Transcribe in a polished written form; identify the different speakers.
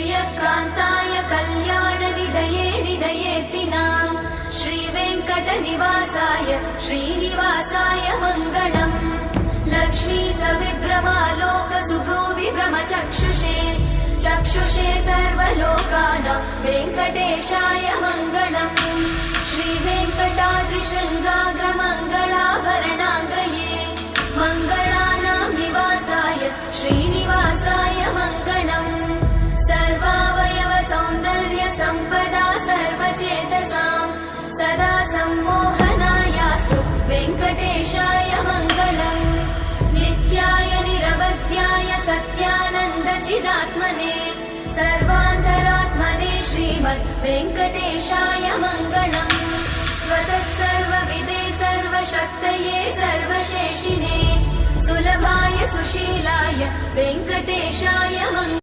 Speaker 1: श्रियकान्ताय कल्याणनिधये निधयेऽर्तिनाम् श्रीवेङ्कटनिवासाय श्रीनिवासाय मङ्गलम् लक्ष्मी सविभ्रमालोकसुभ्रूविभ्रमचक्षुषे चक्षुषे सर्वलोकानां वेङ्कटेशाय मङ्गलम् श्रीवेङ्कटाद्रिशृङ्गाग्रमङ्गलाभरणाङ्गये मङ्गलानां निवासाय श्रीनिवासाय मङ्गलम् सर्वावयव सौन्दर्य सम्पदा सर्वचेतसां सदा सम्मोहनायास्तु वेङ्कटेशाय मङ्गलम् नित्याय निरवध्याय सत्यानन्दचिदात्मने सर्वान्तरात्मने श्रीमद् वेङ्कटेशाय मङ्गलम् स्वतः सर्वविदे सर्वशक्तये सर्वशेषिने सुलभाय सुशीलाय वेङ्कटेशाय मङ्गलम्।